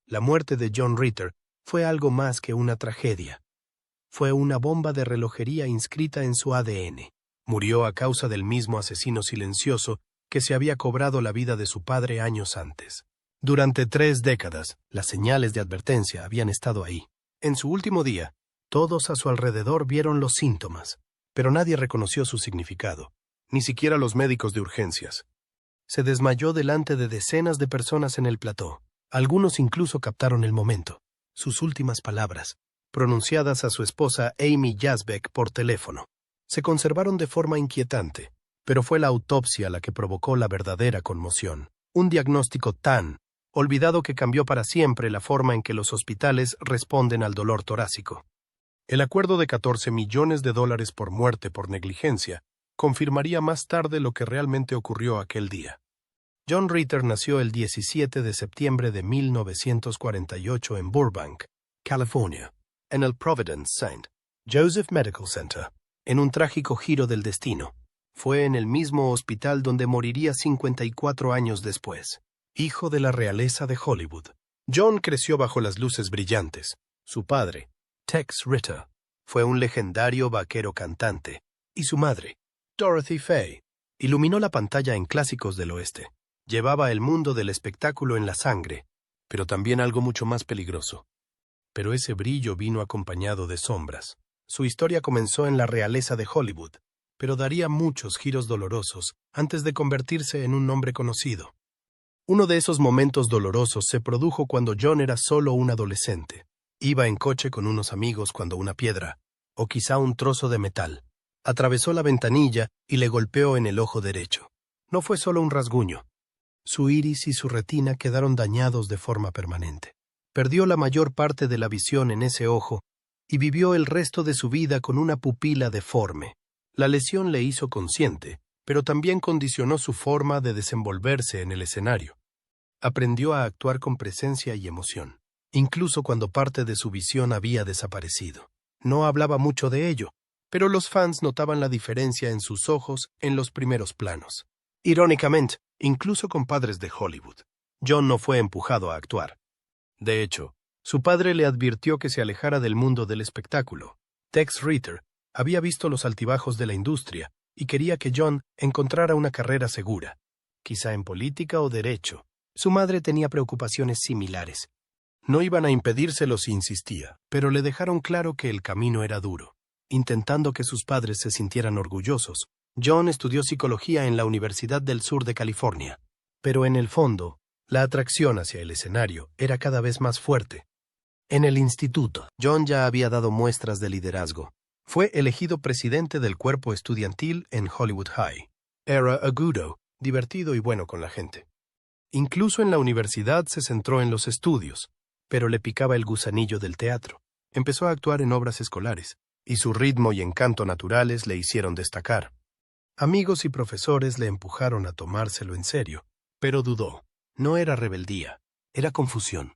La muerte de John Ritter fue algo más que una tragedia. Fue una bomba de relojería inscrita en su ADN. Murió a causa del mismo asesino silencioso que se había cobrado la vida de su padre años antes. Durante 3 décadas, las señales de advertencia habían estado ahí. En su último día, todos a su alrededor vieron los síntomas, pero nadie reconoció su significado, ni siquiera los médicos de urgencias. Se desmayó delante de decenas de personas en el plató. Algunos incluso captaron el momento, sus últimas palabras, pronunciadas a su esposa Amy Yazbek por teléfono. Se conservaron de forma inquietante, pero fue la autopsia la que provocó la verdadera conmoción. Un diagnóstico tan olvidado que cambió para siempre la forma en que los hospitales responden al dolor torácico. El acuerdo de $14 millones por muerte por negligencia confirmaría más tarde lo que realmente ocurrió aquel día. John Ritter nació el 17 de septiembre de 1948 en Burbank, California, en el Providence St. Joseph Medical Center, en un trágico giro del destino. Fue en el mismo hospital donde moriría 54 años después. Hijo de la realeza de Hollywood, John creció bajo las luces brillantes. Su padre, Tex Ritter, fue un legendario vaquero cantante, y su madre, Dorothy Faye, iluminó la pantalla en clásicos del oeste. Llevaba el mundo del espectáculo en la sangre, pero también algo mucho más peligroso. Pero ese brillo vino acompañado de sombras. Su historia comenzó en la realeza de Hollywood, pero daría muchos giros dolorosos antes de convertirse en un hombre conocido. Uno de esos momentos dolorosos se produjo cuando John era solo un adolescente. Iba en coche con unos amigos cuando una piedra, o quizá un trozo de metal, atravesó la ventanilla y le golpeó en el ojo derecho. No fue solo un rasguño. Su iris y su retina quedaron dañados de forma permanente. Perdió la mayor parte de la visión en ese ojo y vivió el resto de su vida con una pupila deforme. La lesión le hizo consciente, pero también condicionó su forma de desenvolverse en el escenario. Aprendió a actuar con presencia y emoción, incluso cuando parte de su visión había desaparecido. No hablaba mucho de ello, pero los fans notaban la diferencia en sus ojos en los primeros planos. Irónicamente, incluso con padres de Hollywood, John no fue empujado a actuar. De hecho, su padre le advirtió que se alejara del mundo del espectáculo. Tex Ritter había visto los altibajos de la industria y quería que John encontrara una carrera segura, quizá en política o derecho. Su madre tenía preocupaciones similares. No iban a impedírselo si insistía, pero le dejaron claro que el camino era duro. Intentando que sus padres se sintieran orgullosos, John estudió psicología en la Universidad del Sur de California. Pero en el fondo, la atracción hacia el escenario era cada vez más fuerte. En el instituto, John ya había dado muestras de liderazgo. Fue elegido presidente del cuerpo estudiantil en Hollywood High. Era agudo, divertido y bueno con la gente. Incluso en la universidad se centró en los estudios, pero le picaba el gusanillo del teatro. Empezó a actuar en obras escolares, y su ritmo y encanto naturales le hicieron destacar. Amigos y profesores le empujaron a tomárselo en serio, pero dudó. No era rebeldía, era confusión.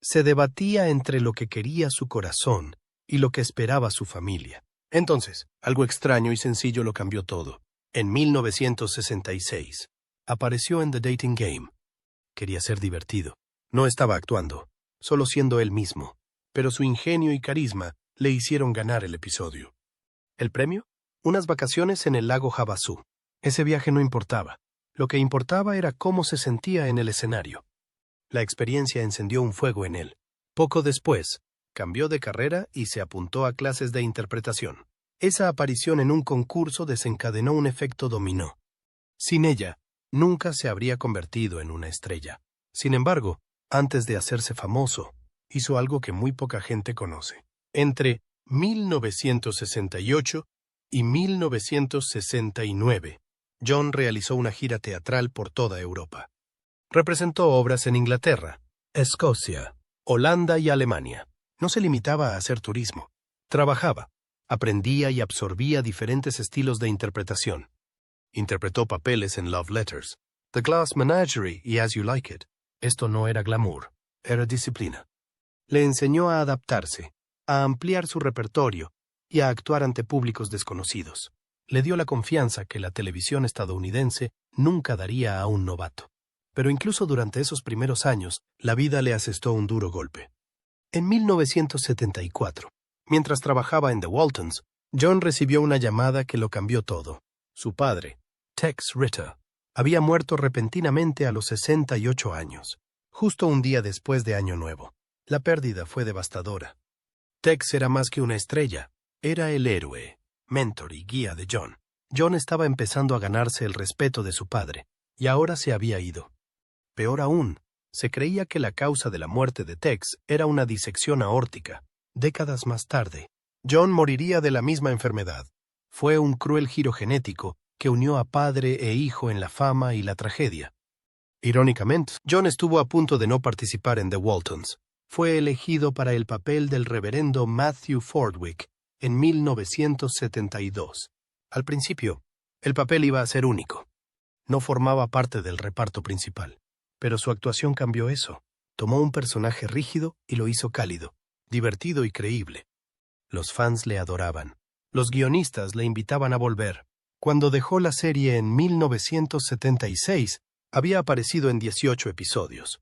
Se debatía entre lo que quería su corazón y lo que esperaba su familia. Entonces, algo extraño y sencillo lo cambió todo. En 1966, apareció en The Dating Game. Quería ser divertido. No estaba actuando, solo siendo él mismo, pero su ingenio y carisma le hicieron ganar el episodio. ¿El premio? Unas vacaciones en el lago Havasu. Ese viaje no importaba. Lo que importaba era cómo se sentía en el escenario. La experiencia encendió un fuego en él. Poco después, cambió de carrera y se apuntó a clases de interpretación. Esa aparición en un concurso desencadenó un efecto dominó. Sin ella, nunca se habría convertido en una estrella. Sin embargo, antes de hacerse famoso, hizo algo que muy poca gente conoce. Entre 1968 y 1969, John realizó una gira teatral por toda Europa. Representó obras en Inglaterra, Escocia, Holanda y Alemania. No se limitaba a hacer turismo. Trabajaba, aprendía y absorbía diferentes estilos de interpretación. Interpretó papeles en Love Letters, The Glass Menagerie y As You Like It. Esto no era glamour, era disciplina. Le enseñó a adaptarse, a ampliar su repertorio y a actuar ante públicos desconocidos. Le dio la confianza que la televisión estadounidense nunca daría a un novato. Pero incluso durante esos primeros años, la vida le asestó un duro golpe. En 1974, mientras trabajaba en The Waltons, John recibió una llamada que lo cambió todo. Su padre, Tex Ritter, había muerto repentinamente a los 68 años, justo un día después de Año Nuevo. La pérdida fue devastadora. Tex era más que una estrella, era el héroe, mentor y guía de John. John estaba empezando a ganarse el respeto de su padre, y ahora se había ido. Peor aún, se creía que la causa de la muerte de Tex era una disección aórtica. Décadas más tarde, John moriría de la misma enfermedad. Fue un cruel giro genético que unió a padre e hijo en la fama y la tragedia. Irónicamente, John estuvo a punto de no participar en The Waltons. Fue elegido para el papel del reverendo Matthew Fordwick en 1972. Al principio, el papel iba a ser único. No formaba parte del reparto principal, pero su actuación cambió eso. Tomó un personaje rígido y lo hizo cálido, divertido y creíble. Los fans le adoraban. Los guionistas le invitaban a volver. Cuando dejó la serie en 1976, había aparecido en 18 episodios.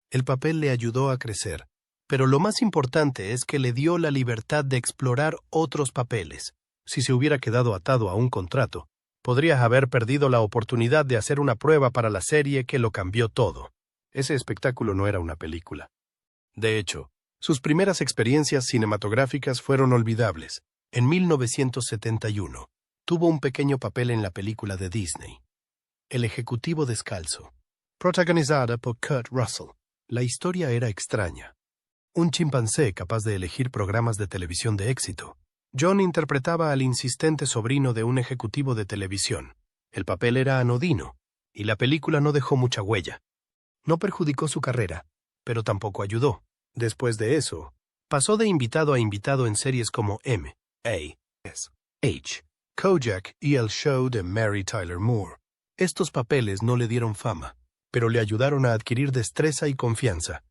El papel le ayudó a crecer, pero lo más importante es que le dio la libertad de explorar otros papeles. Si se hubiera quedado atado a un contrato, podría haber perdido la oportunidad de hacer una prueba para la serie que lo cambió todo. Ese espectáculo no era una película. De hecho, sus primeras experiencias cinematográficas fueron olvidables. En 1971, tuvo un pequeño papel en la película de Disney, El ejecutivo descalzo, protagonizada por Kurt Russell. La historia era extraña. Un chimpancé capaz de elegir programas de televisión de éxito. John interpretaba al insistente sobrino de un ejecutivo de televisión. El papel era anodino, y la película no dejó mucha huella. No perjudicó su carrera, pero tampoco ayudó. Después de eso, pasó de invitado a invitado en series como M, A, S, H, Kojak y El Show de Mary Tyler Moore. Estos papeles no le dieron fama, pero le ayudaron a adquirir destreza y confianza.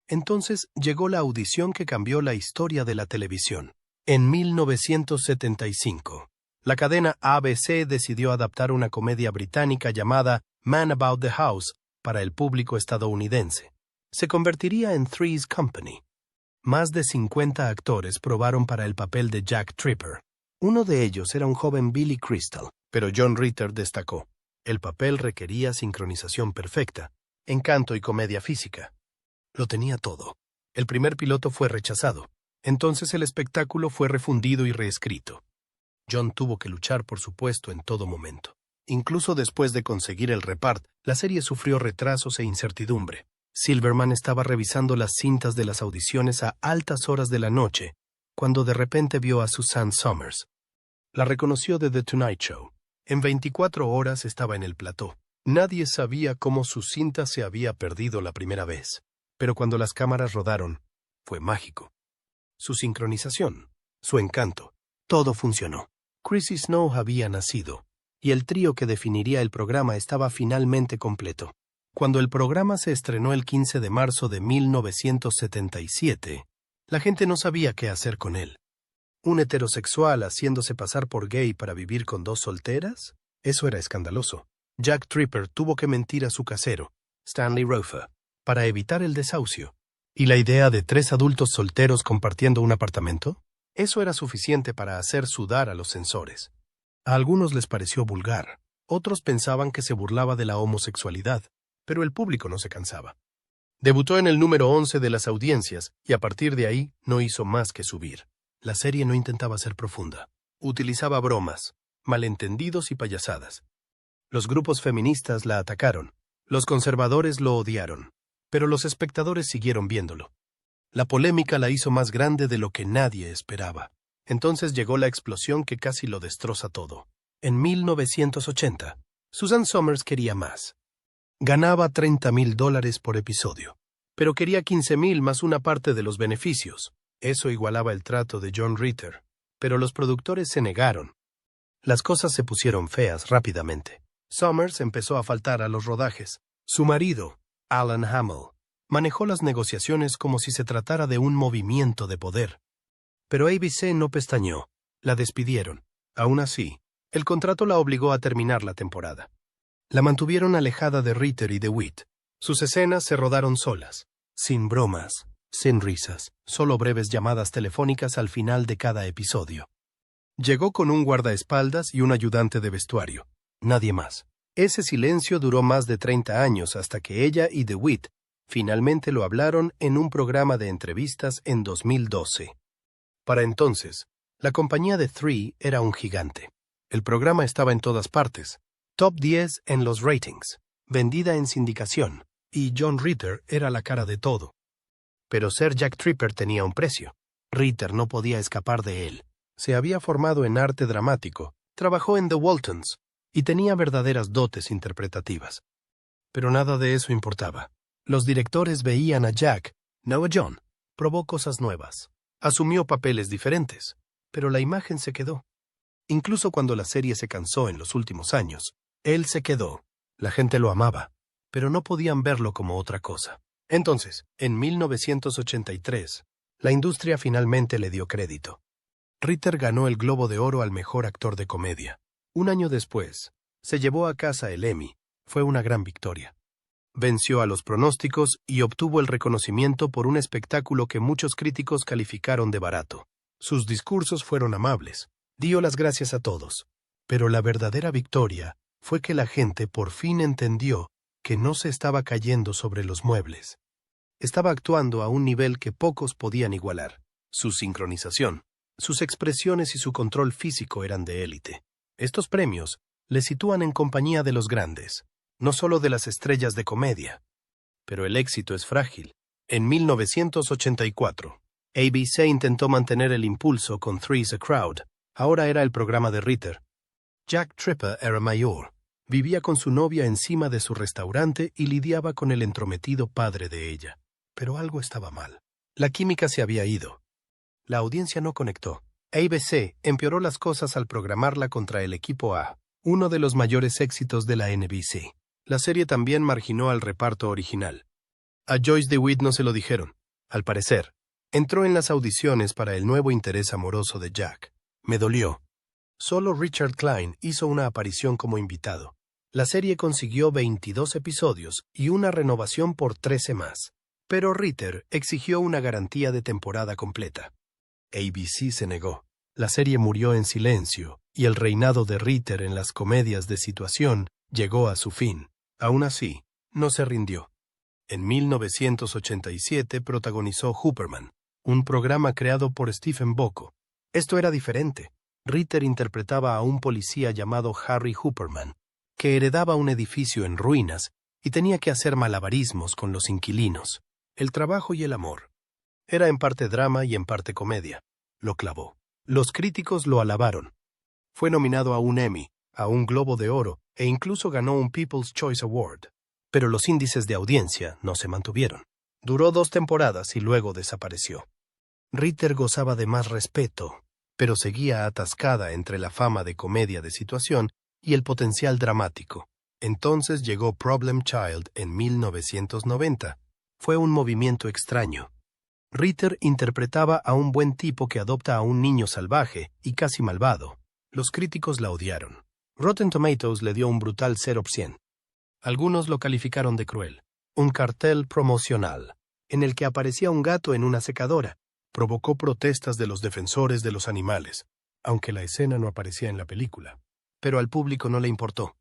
Entonces llegó la audición que cambió la historia de la televisión. En 1975, la cadena ABC decidió adaptar una comedia británica llamada Man About the House para el público estadounidense. Se convertiría en Three's Company. Más de 50 actores probaron para el papel de Jack Tripper. Uno de ellos era un joven Billy Crystal, pero John Ritter destacó. El papel requería sincronización perfecta, encanto y comedia física. Lo tenía todo. El primer piloto fue rechazado. Entonces el espectáculo fue refundido y reescrito. John tuvo que luchar por su puesto en todo momento. Incluso después de conseguir el reparto, la serie sufrió retrasos e incertidumbre. Silverman estaba revisando las cintas de las audiciones a altas horas de la noche, cuando de repente vio a Suzanne Somers. La reconoció de The Tonight Show. En 24 horas estaba en el plató. Nadie sabía cómo su cinta se había perdido la primera vez. Pero cuando las cámaras rodaron, fue mágico. Su sincronización, su encanto, todo funcionó. Chrissy Snow había nacido, y el trío que definiría el programa estaba finalmente completo. Cuando el programa se estrenó el 15 de marzo de 1977, la gente no sabía qué hacer con él. ¿Un heterosexual haciéndose pasar por gay para vivir con dos solteras? Eso era escandaloso. Jack Tripper tuvo que mentir a su casero, Stanley Rofer, para evitar el desahucio. ¿Y la idea de 3 adultos solteros compartiendo un apartamento? Eso era suficiente para hacer sudar a los censores. A algunos les pareció vulgar, otros pensaban que se burlaba de la homosexualidad, pero el público no se cansaba. Debutó en el número 11 de las audiencias y a partir de ahí no hizo más que subir. La serie no intentaba ser profunda. Utilizaba bromas, malentendidos y payasadas. Los grupos feministas la atacaron, los conservadores lo odiaron, pero los espectadores siguieron viéndolo. La polémica la hizo más grande de lo que nadie esperaba. Entonces llegó la explosión que casi lo destroza todo. En 1980, Suzanne Somers quería más. Ganaba $30,000 por episodio, pero quería 15,000 más una parte de los beneficios. Eso igualaba el trato de John Ritter, pero los productores se negaron. Las cosas se pusieron feas rápidamente. Somers empezó a faltar a los rodajes. Su marido, Alan Hamill, manejó las negociaciones como si se tratara de un movimiento de poder. Pero ABC no pestañeó. La despidieron. Aún así, el contrato la obligó a terminar la temporada. La mantuvieron alejada de Ritter y DeWitt, Sus escenas se rodaron solas, sin bromas, sin risas, solo breves llamadas telefónicas al final de cada episodio. Llegó con un guardaespaldas y un ayudante de vestuario. Nadie más. Ese silencio duró más de 30 años hasta que ella y DeWitt finalmente lo hablaron en un programa de entrevistas en 2012. Para entonces, la compañía de Three era un gigante. El programa estaba en todas partes, top 10 en los ratings, vendida en sindicación, y John Ritter era la cara de todo. Pero ser Jack Tripper tenía un precio. Ritter no podía escapar de él. Se había formado en arte dramático, trabajó en The Waltons y tenía verdaderas dotes interpretativas. Pero nada de eso importaba. Los directores veían a Jack, no a John. Probó cosas nuevas. Asumió papeles diferentes, pero la imagen se quedó. Incluso cuando la serie se cansó en los últimos años, él se quedó. La gente lo amaba, pero no podían verlo como otra cosa. Entonces, en 1983, la industria finalmente le dio crédito. Ritter ganó el Globo de Oro al mejor actor de comedia. Un año después, se llevó a casa el Emmy. Fue una gran victoria. Venció a los pronósticos y obtuvo el reconocimiento por un espectáculo que muchos críticos calificaron de barato. Sus discursos fueron amables. Dio las gracias a todos. Pero la verdadera victoria fue que la gente por fin entendió que no se estaba cayendo sobre los muebles. Estaba actuando a un nivel que pocos podían igualar. Su sincronización, sus expresiones y su control físico eran de élite. Estos premios le sitúan en compañía de los grandes, no solo de las estrellas de comedia. Pero el éxito es frágil. En 1984, ABC intentó mantener el impulso con Three's a Crowd. Ahora era el programa de Ritter. Jack Tripper era mayor. Vivía con su novia encima de su restaurante y lidiaba con el entrometido padre de ella. Pero algo estaba mal. La química se había ido. La audiencia no conectó. ABC empeoró las cosas al programarla contra el equipo A, uno de los mayores éxitos de la NBC. La serie también marginó al reparto original. A Joyce DeWitt no se lo dijeron. Al parecer, entró en las audiciones para el nuevo interés amoroso de Jack. Me dolió. Solo Richard Klein hizo una aparición como invitado. La serie consiguió 22 episodios y una renovación por 13 más. Pero Ritter exigió una garantía de temporada completa. ABC se negó. La serie murió en silencio, y el reinado de Ritter en las comedias de situación llegó a su fin. Aún así, no se rindió. En 1987 protagonizó Hooperman, un programa creado por Stephen Bocco. Esto era diferente. Ritter interpretaba a un policía llamado Harry Hooperman, que heredaba un edificio en ruinas y tenía que hacer malabarismos con los inquilinos. El trabajo y el amor. Era en parte drama y en parte comedia. Lo clavó. Los críticos lo alabaron. Fue nominado a un Emmy, a un Globo de Oro e incluso ganó un People's Choice Award. Pero los índices de audiencia no se mantuvieron. Duró 2 temporadas y luego desapareció. Ritter gozaba de más respeto, pero seguía atascada entre la fama de comedia de situación y el potencial dramático. Entonces llegó Problem Child en 1990. Fue un movimiento extraño. Ritter interpretaba a un buen tipo que adopta a un niño salvaje y casi malvado. Los críticos la odiaron. Rotten Tomatoes le dio un brutal 0%. Algunos lo calificaron de cruel. Un cartel promocional, en el que aparecía un gato en una secadora, provocó protestas de los defensores de los animales, aunque la escena no aparecía en la película. Pero al público no le importó.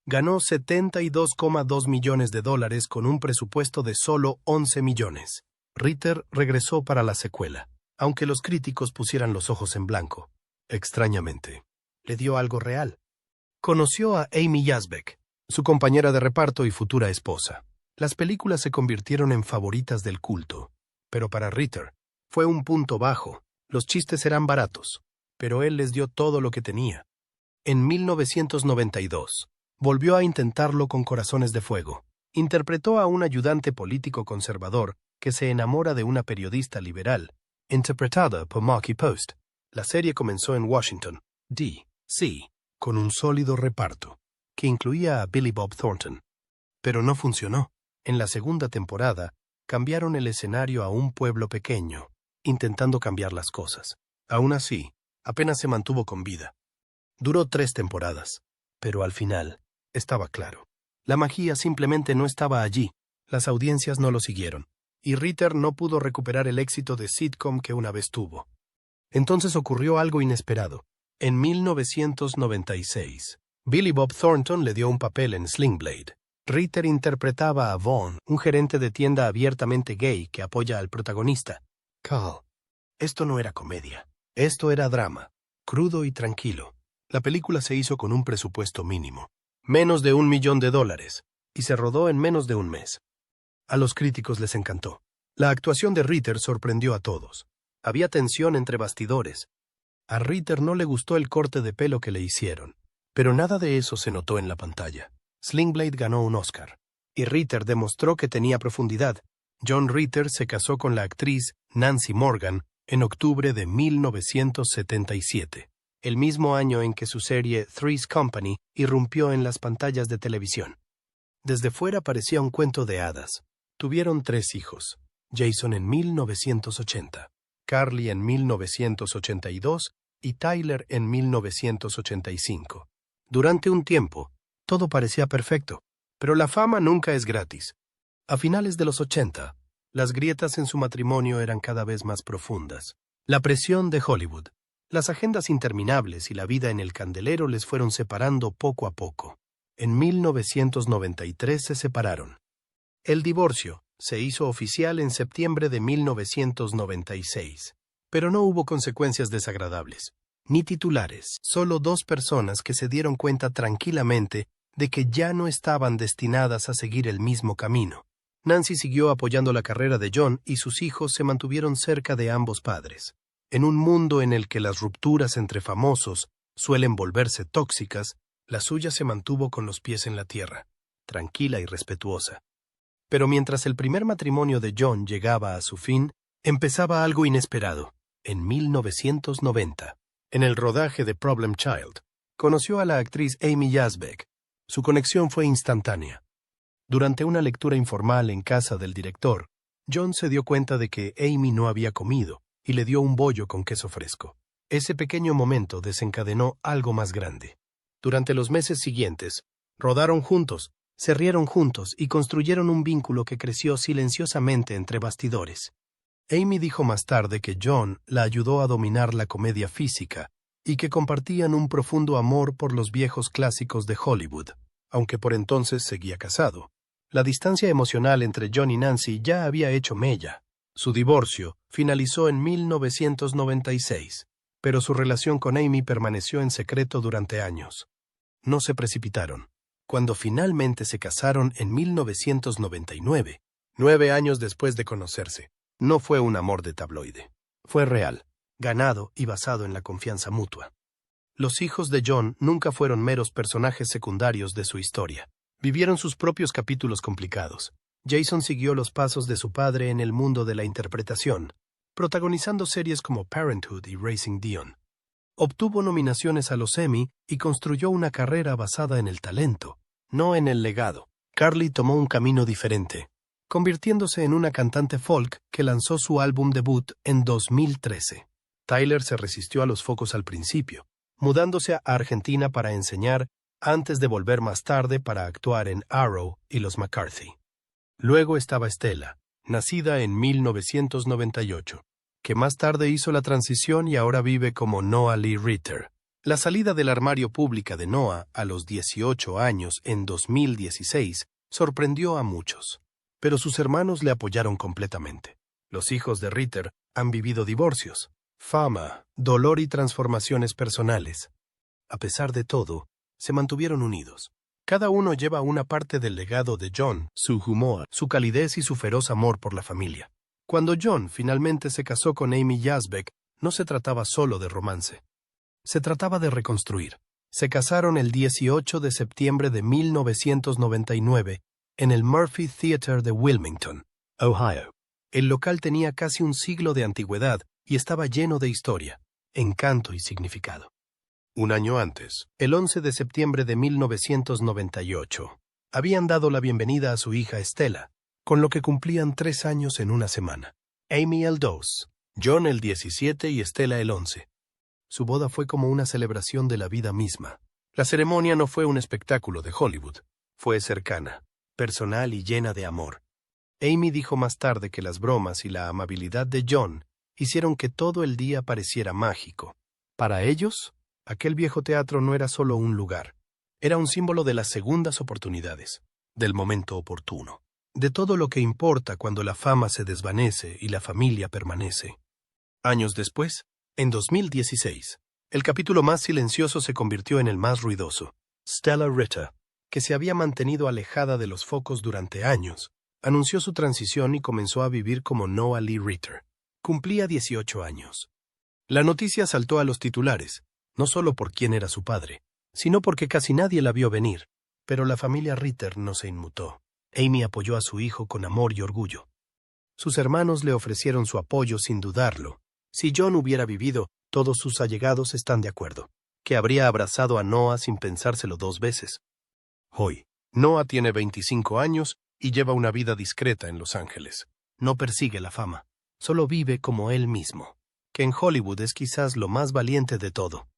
Ganó $72,2 millones con un presupuesto de solo 11 millones. Ritter regresó para la secuela, aunque los críticos pusieran los ojos en blanco. Extrañamente, le dio algo real. Conoció a Amy Yazbek, su compañera de reparto y futura esposa. Las películas se convirtieron en favoritas del culto. Pero para Ritter, fue un punto bajo. Los chistes eran baratos, pero él les dio todo lo que tenía. En 1992, volvió a intentarlo con Corazones de Fuego. Interpretó a un ayudante político conservador que se enamora de una periodista liberal, interpretada por Markie Post. La serie comenzó en Washington, D.C., con un sólido reparto, que incluía a Billy Bob Thornton. Pero no funcionó. En la segunda temporada, cambiaron el escenario a un pueblo pequeño, intentando cambiar las cosas. Aún así, apenas se mantuvo con vida. Duró 3 temporadas, pero al final, estaba claro. La magia simplemente no estaba allí. Las audiencias no lo siguieron, y Ritter no pudo recuperar el éxito de sitcom que una vez tuvo. Entonces ocurrió algo inesperado. En 1996, Billy Bob Thornton le dio un papel en Sling Blade. Ritter interpretaba a Vaughn, un gerente de tienda abiertamente gay que apoya al protagonista, Carl. Esto no era comedia. Esto era drama, crudo y tranquilo. La película se hizo con un presupuesto mínimo, menos de $1 millón, y se rodó en menos de un mes. A los críticos les encantó. La actuación de Ritter sorprendió a todos. Había tensión entre bastidores. A Ritter no le gustó el corte de pelo que le hicieron, pero nada de eso se notó en la pantalla. Sling Blade ganó un Oscar, y Ritter demostró que tenía profundidad. John Ritter se casó con la actriz Nancy Morgan en octubre de 1977, el mismo año en que su serie Three's Company irrumpió en las pantallas de televisión. Desde fuera parecía un cuento de hadas. Tuvieron 3 hijos, Jason en 1980, Carly en 1982 y Tyler en 1985. Durante un tiempo, todo parecía perfecto, pero la fama nunca es gratis. A finales de los 80, las grietas en su matrimonio eran cada vez más profundas. La presión de Hollywood, las agendas interminables y la vida en el candelero les fueron separando poco a poco. En 1993 se separaron. El divorcio se hizo oficial en septiembre de 1996, pero no hubo consecuencias desagradables, ni titulares, solo 2 personas que se dieron cuenta tranquilamente de que ya no estaban destinadas a seguir el mismo camino. Nancy siguió apoyando la carrera de John y sus hijos se mantuvieron cerca de ambos padres. En un mundo en el que las rupturas entre famosos suelen volverse tóxicas, la suya se mantuvo con los pies en la tierra, tranquila y respetuosa. Pero mientras el primer matrimonio de John llegaba a su fin, empezaba algo inesperado. En 1990, en el rodaje de Problem Child, conoció a la actriz Amy Yazbek. Su conexión fue instantánea. Durante una lectura informal en casa del director, John se dio cuenta de que Amy no había comido y le dio un bollo con queso fresco. Ese pequeño momento desencadenó algo más grande. Durante los meses siguientes, rodaron juntos, se rieron juntos y construyeron un vínculo que creció silenciosamente entre bastidores. Amy dijo más tarde que John la ayudó a dominar la comedia física y que compartían un profundo amor por los viejos clásicos de Hollywood, aunque por entonces seguía casado. La distancia emocional entre John y Nancy ya había hecho mella. Su divorcio finalizó en 1996, pero su relación con Amy permaneció en secreto durante años. No se precipitaron. Cuando finalmente se casaron en 1999, 9 años después de conocerse, no fue un amor de tabloide. Fue real, ganado y basado en la confianza mutua. Los hijos de John nunca fueron meros personajes secundarios de su historia. Vivieron sus propios capítulos complicados. Jason siguió los pasos de su padre en el mundo de la interpretación, protagonizando series como Parenthood y Raising Dion. Obtuvo nominaciones a los Emmy y construyó una carrera basada en el talento, no en el legado. Carly tomó un camino diferente, convirtiéndose en una cantante folk que lanzó su álbum debut en 2013. Tyler se resistió a los focos al principio, mudándose a Argentina para enseñar antes de volver más tarde para actuar en Arrow y los McCarthy. Luego estaba Stella, nacida en 1998, que más tarde hizo la transición y ahora vive como Noah Lee Ritter. La salida del armario pública de Noah a los 18 años en 2016 sorprendió a muchos, pero sus hermanos le apoyaron completamente. Los hijos de Ritter han vivido divorcios, fama, dolor y transformaciones personales. A pesar de todo, se mantuvieron unidos. Cada uno lleva una parte del legado de John, su humor, su calidez y su feroz amor por la familia. Cuando John finalmente se casó con Amy Yazbek, no se trataba solo de romance. Se trataba de reconstruir. Se casaron el 18 de septiembre de 1999 en el Murphy Theater de Wilmington, Ohio. El local tenía casi un siglo de antigüedad y estaba lleno de historia, encanto y significado. Un año antes, el 11 de septiembre de 1998, habían dado la bienvenida a su hija Stella, con lo que cumplían 3 años en una semana. Amy el 2, John el 17 y Stella el 11. Su boda fue como una celebración de la vida misma. La ceremonia no fue un espectáculo de Hollywood. Fue cercana, personal y llena de amor. Amy dijo más tarde que las bromas y la amabilidad de John hicieron que todo el día pareciera mágico. Para ellos, aquel viejo teatro no era solo un lugar. Era un símbolo de las segundas oportunidades, del momento oportuno, de todo lo que importa cuando la fama se desvanece y la familia permanece. Años después, en 2016, el capítulo más silencioso se convirtió en el más ruidoso. Stella Ritter, que se había mantenido alejada de los focos durante años, anunció su transición y comenzó a vivir como Noah Lee Ritter. Cumplía 18 años. La noticia saltó a los titulares, no solo por quién era su padre, sino porque casi nadie la vio venir, pero la familia Ritter no se inmutó. Amy apoyó a su hijo con amor y orgullo. Sus hermanos le ofrecieron su apoyo sin dudarlo. Si John hubiera vivido, todos sus allegados están de acuerdo, que habría abrazado a Noah sin pensárselo 2 veces. Hoy, Noah tiene 25 años y lleva una vida discreta en Los Ángeles. No persigue la fama, solo vive como él mismo, que en Hollywood es quizás lo más valiente de todo.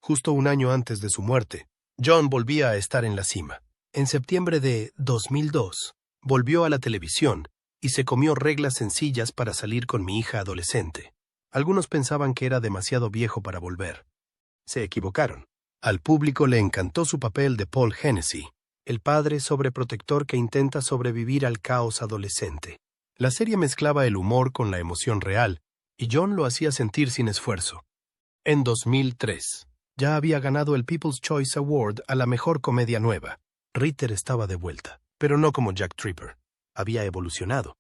Justo un año antes de su muerte, John volvía a estar en la cima. En septiembre de 2002, volvió a la televisión y se comió reglas sencillas para salir con mi hija adolescente. Algunos pensaban que era demasiado viejo para volver. Se equivocaron. Al público le encantó su papel de Paul Hennessy, el padre sobreprotector que intenta sobrevivir al caos adolescente. La serie mezclaba el humor con la emoción real, y John lo hacía sentir sin esfuerzo. En 2003, ya había ganado el People's Choice Award a la mejor comedia nueva. Ritter estaba de vuelta, pero no como Jack Tripper. Había evolucionado.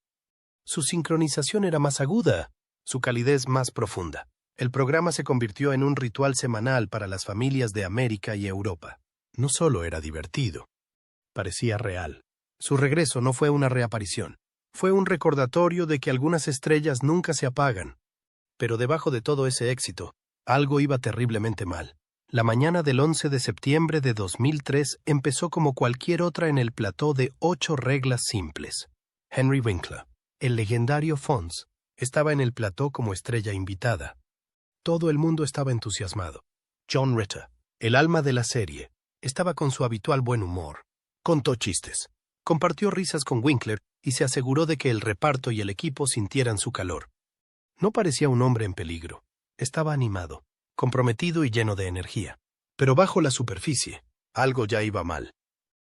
Su sincronización era más aguda, su calidez más profunda. El programa se convirtió en un ritual semanal para las familias de América y Europa. No solo era divertido, parecía real. Su regreso no fue una reaparición. Fue un recordatorio de que algunas estrellas nunca se apagan. Pero debajo de todo ese éxito, algo iba terriblemente mal. La mañana del 11 de septiembre de 2003 empezó como cualquier otra en el plató de 8 reglas simples. Henry Winkler, el legendario Fonz, estaba en el plató como estrella invitada. Todo el mundo estaba entusiasmado. John Ritter, el alma de la serie, estaba con su habitual buen humor. Contó chistes, compartió risas con Winkler y se aseguró de que el reparto y el equipo sintieran su calor. No parecía un hombre en peligro. Estaba animado, comprometido y lleno de energía. Pero bajo la superficie, algo ya iba mal.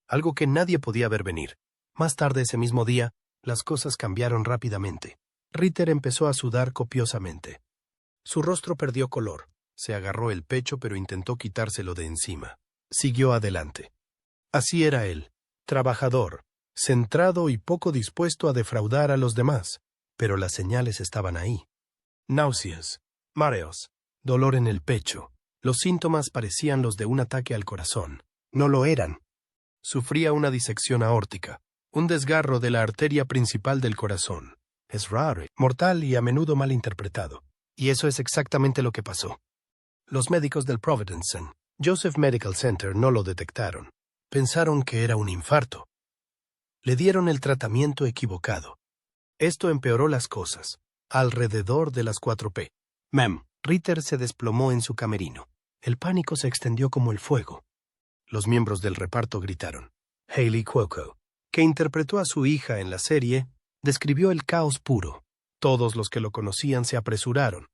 Algo que nadie podía ver venir. Más tarde ese mismo día, las cosas cambiaron rápidamente. Ritter empezó a sudar copiosamente. Su rostro perdió color. Se agarró el pecho pero intentó quitárselo de encima. Siguió adelante. Así era él, trabajador, centrado y poco dispuesto a defraudar a los demás. Pero las señales estaban ahí. Náuseas, mareos, dolor en el pecho. Los síntomas parecían los de un ataque al corazón. No lo eran. Sufría una disección aórtica, un desgarro de la arteria principal del corazón. Es raro, mortal y a menudo mal interpretado. Y eso es exactamente lo que pasó. Los médicos del Providence St. Joseph Medical Center no lo detectaron. Pensaron que era un infarto. Le dieron el tratamiento equivocado. Esto empeoró las cosas. Alrededor de las 4 p. m. Ritter se desplomó en su camerino. El pánico se extendió como el fuego. Los miembros del reparto gritaron. Hayley Cuoco, que interpretó a su hija en la serie, describió el caos puro. Todos los que lo conocían se apresuraron.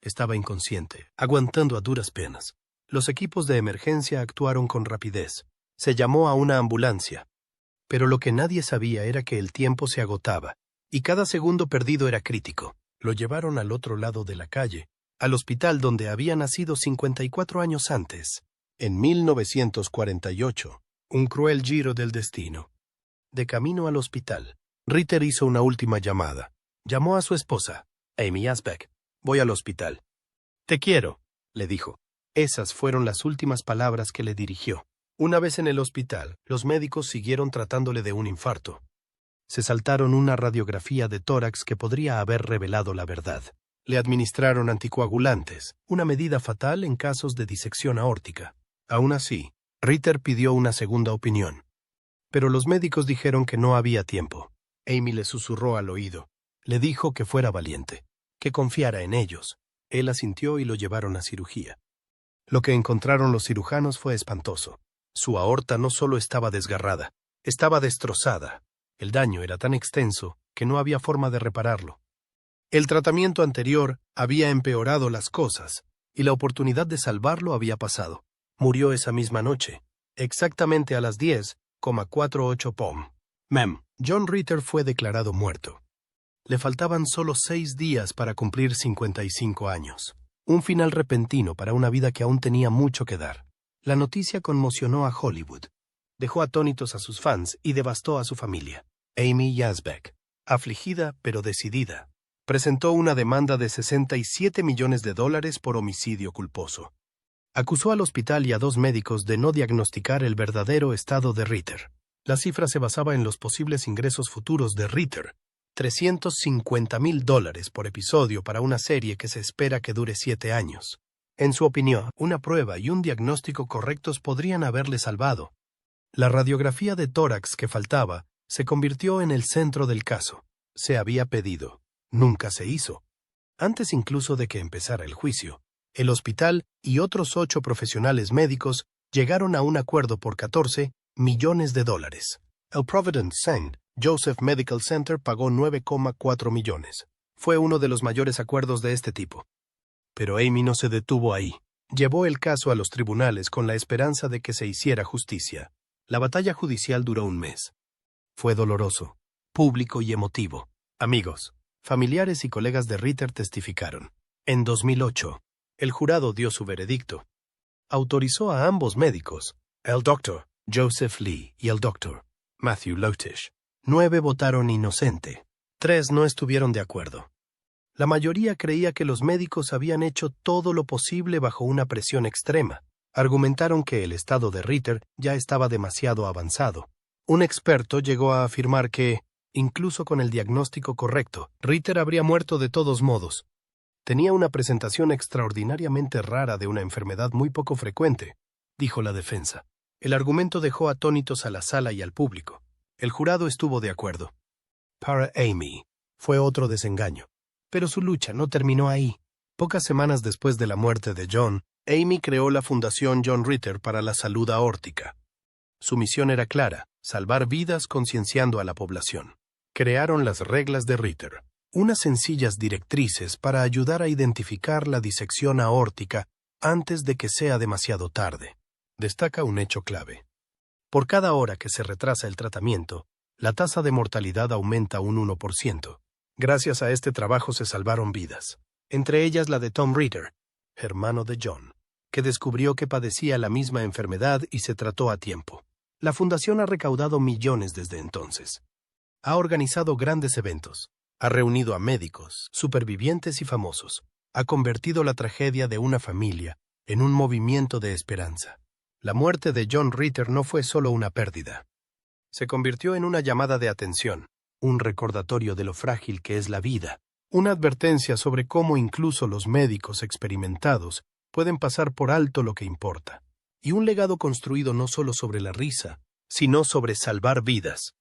Estaba inconsciente, aguantando a duras penas. Los equipos de emergencia actuaron con rapidez. Se llamó a una ambulancia. Pero lo que nadie sabía era que el tiempo se agotaba, y cada segundo perdido era crítico. Lo llevaron al otro lado de la calle, al hospital donde había nacido 54 años antes, en 1948. Un cruel giro del destino. De camino al hospital, Ritter hizo una última llamada. Llamó a su esposa, Amy Asbeck. Voy al hospital. Te quiero, le dijo. Esas fueron las últimas palabras que le dirigió. Una vez en el hospital, los médicos siguieron tratándole de un infarto. Se saltaron una radiografía de tórax que podría haber revelado la verdad. Le administraron anticoagulantes, una medida fatal en casos de disección aórtica. Aún así, Ritter pidió una segunda opinión. Pero los médicos dijeron que no había tiempo. Amy le susurró al oído. Le dijo que fuera valiente, que confiara en ellos. Él asintió y lo llevaron a cirugía. Lo que encontraron los cirujanos fue espantoso. Su aorta no solo estaba desgarrada, estaba destrozada. El daño era tan extenso que no había forma de repararlo. El tratamiento anterior había empeorado las cosas, y la oportunidad de salvarlo había pasado. Murió esa misma noche, exactamente a las 10:48 p.m. John Ritter fue declarado muerto. Le faltaban solo 6 días para cumplir 55 años. Un final repentino para una vida que aún tenía mucho que dar. La noticia conmocionó a Hollywood. Dejó atónitos a sus fans y devastó a su familia. Amy Yasbeck, afligida pero decidida, presentó una demanda de $67 millones por homicidio culposo. Acusó al hospital y a 2 médicos de no diagnosticar el verdadero estado de Ritter. La cifra se basaba en los posibles ingresos futuros de Ritter, $350,000 por episodio para una serie que se espera que dure 7 años. En su opinión, una prueba y un diagnóstico correctos podrían haberle salvado. La radiografía de tórax que faltaba se convirtió en el centro del caso. Se había pedido. Nunca se hizo. Antes incluso de que empezara el juicio, el hospital y otros 8 profesionales médicos llegaron a un acuerdo por $14 millones. El Providence St. Joseph Medical Center pagó $9,4 millones. Fue uno de los mayores acuerdos de este tipo. Pero Amy no se detuvo ahí. Llevó el caso a los tribunales con la esperanza de que se hiciera justicia. La batalla judicial duró un mes. Fue doloroso, público y emotivo. Amigos, familiares y colegas de Ritter testificaron. En 2008, el jurado dio su veredicto. Autorizó a ambos médicos, el Dr. Joseph Lee y el Dr. Matthew Lotish. 9 votaron inocente. 3 no estuvieron de acuerdo. La mayoría creía que los médicos habían hecho todo lo posible bajo una presión extrema. Argumentaron que el estado de Ritter ya estaba demasiado avanzado. Un experto llegó a afirmar que, incluso con el diagnóstico correcto, Ritter habría muerto de todos modos. Tenía una presentación extraordinariamente rara de una enfermedad muy poco frecuente, dijo la defensa. El argumento dejó atónitos a la sala y al público. El jurado estuvo de acuerdo. Para Amy, fue otro desengaño. Pero su lucha no terminó ahí. Pocas semanas después de la muerte de John, Amy creó la Fundación John Ritter para la Salud Aórtica. Su misión era clara: salvar vidas concienciando a la población. Crearon las reglas de Ritter, unas sencillas directrices para ayudar a identificar la disección aórtica antes de que sea demasiado tarde. Destaca un hecho clave. Por cada hora que se retrasa el tratamiento, la tasa de mortalidad aumenta un 1%. Gracias a este trabajo se salvaron vidas, entre ellas la de Tom Ritter, hermano de John, que descubrió que padecía la misma enfermedad y se trató a tiempo. La fundación ha recaudado millones desde entonces. Ha organizado grandes eventos, ha reunido a médicos, supervivientes y famosos, ha convertido la tragedia de una familia en un movimiento de esperanza. La muerte de John Ritter no fue solo una pérdida. Se convirtió en una llamada de atención, un recordatorio de lo frágil que es la vida, una advertencia sobre cómo incluso los médicos experimentados pueden pasar por alto lo que importa, y un legado construido no solo sobre la risa, sino sobre salvar vidas.